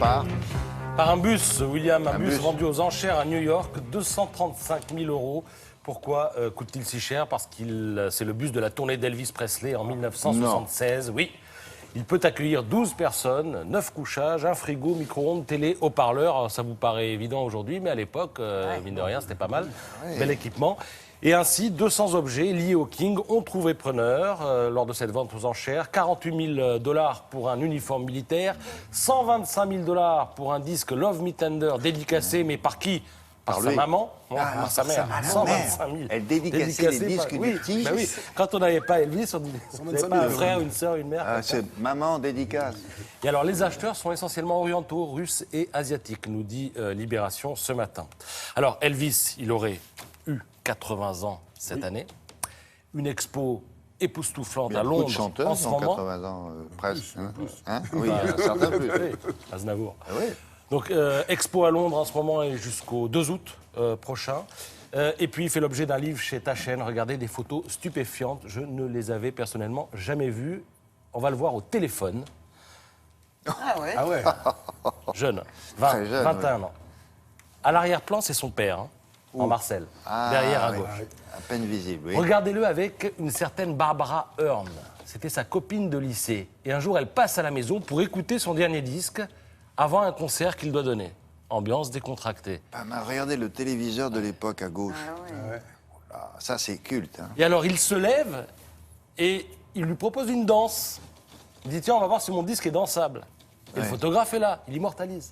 par... Par un bus, William, un bus bus. vendu aux enchères à New York, 235 000 euros. Pourquoi coûte-t-il si cher? Parce que c'est le bus de la tournée d'Elvis Presley en 1976. Non. Oui. Il peut accueillir 12 personnes, 9 couchages, un frigo, micro-ondes, télé, haut-parleur. Alors, ça vous paraît évident aujourd'hui, mais à l'époque, mine de rien, c'était pas mal. Ouais. Bel équipement. Et ainsi, 200 objets liés au King ont trouvé preneur lors de cette vente aux enchères. 48 000 $ pour un uniforme militaire, 125 000 $ pour un disque Love Me Tender dédicacé, mais par qui? Par sa maman, par sa mère. 125 000. Elle dédicaçait les disques du petit. Ben oui. Quand on n'avait pas Elvis, on n'avait pas un frère, une sœur, une mère. C'est maman dédicace. Et alors, les acheteurs sont essentiellement orientaux, russes et asiatiques, nous dit Libération ce matin. Alors, Elvis, il aurait eu 80 ans cette année. Une expo époustouflante à Londres en ce moment. 80 ans, presque. Oui, certains plus. Aznavour. Ah oui. Donc, expo à Londres en ce moment et jusqu'au 2 août prochain. Et puis, il fait l'objet d'un livre chez Taschen. Regardez, des photos stupéfiantes. Je ne les avais personnellement jamais vues. On va le voir au téléphone. Ah ouais. Ah ouais. Jeune, jeune, 21 ans. À l'arrière-plan, c'est son père, en Marcel, derrière à gauche. À peine visible, oui. Regardez-le avec une certaine Barbara Hearn. C'était sa copine de lycée. Et un jour, elle passe à la maison pour écouter son dernier disque avant un concert qu'il doit donner. Ambiance décontractée. Regardez le téléviseur de l'époque à gauche. Ah ouais. Ça, c'est culte. Et alors, il se lève et il lui propose une danse. Il dit, tiens, on va voir si mon disque est dansable. Et le photographe est là, il immortalise.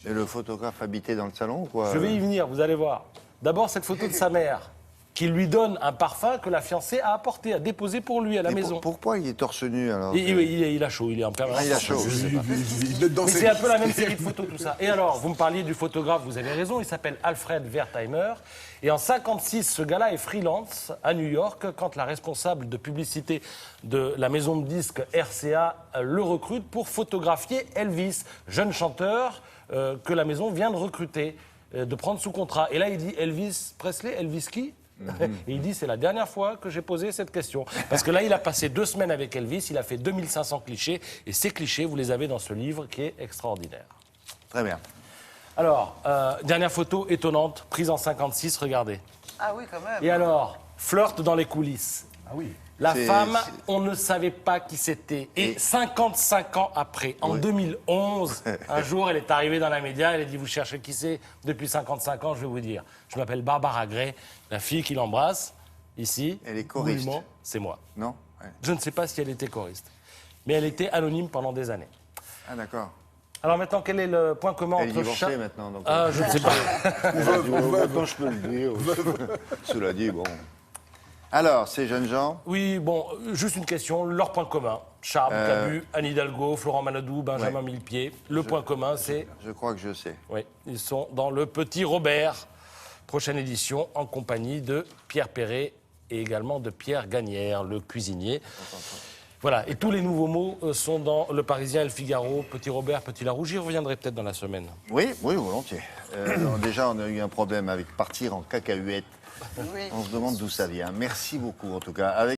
Et le photographe habitait dans le salon ou quoi? Je vais y venir, vous allez voir. D'abord, cette photo de sa mère, qui lui donne un parfum que la fiancée a apporté, a déposé pour lui à la maison. Pourquoi il est torse nu alors? Il a chaud, il est en permanence. Il a chaud. Mais c'est un peu la même série de photos, tout ça. Et alors, vous me parliez du photographe, vous avez raison, il s'appelle Alfred Wertheimer. Et en 1956, ce gars-là est freelance à New York quand la responsable de publicité de la maison de disques RCA le recrute pour photographier Elvis, jeune chanteur que la maison vient de recruter, de prendre sous contrat. Et là, il dit Elvis Presley, Elvis qui? Et il dit, c'est la dernière fois que j'ai posé cette question. Parce que là, il a passé 2 semaines avec Elvis, il a fait 2500 clichés, et ces clichés, vous les avez dans ce livre qui est extraordinaire. Très bien. Alors, dernière photo étonnante, prise en 56, regardez. Ah oui, quand même. Et alors, flirt dans les coulisses. Ah oui. La femme, on ne savait pas qui c'était. Et 55 ans après, en 2011, un jour, elle est arrivée dans la média, elle a dit, vous cherchez qui c'est? Depuis 55 ans, je vais vous dire. Je m'appelle Barbara Gray, la fille qui l'embrasse, ici. Elle est choriste. C'est moi. Non? Ouais. Je ne sais pas si elle était choriste. Mais elle était anonyme pendant des années. Ah d'accord. Alors maintenant, quel est le point commun Elle est entre divorcée maintenant. Donc, Ah, je ne sais pas. Maintenant, je peux le dire. Cela dit, bon... Alors, ces jeunes gens... Oui, bon, juste une question. Leur point commun. Charles Cabu, Anne Hidalgo, Florent Manodou, Benjamin Millepied. Le point commun, c'est... Je crois que je sais. Oui, ils sont dans Le Petit Robert. Prochaine édition en compagnie de Pierre Perret et également de Pierre Gagnère, le cuisinier. Voilà, et tous les nouveaux mots sont dans Le Parisien et Le Figaro. Petit Robert, Petit Larouge. J'y reviendrai peut-être dans la semaine. Oui, volontiers. Alors, déjà, on a eu un problème avec partir en cacahuète. Oui. On se demande d'où ça vient. Merci beaucoup, en tout cas.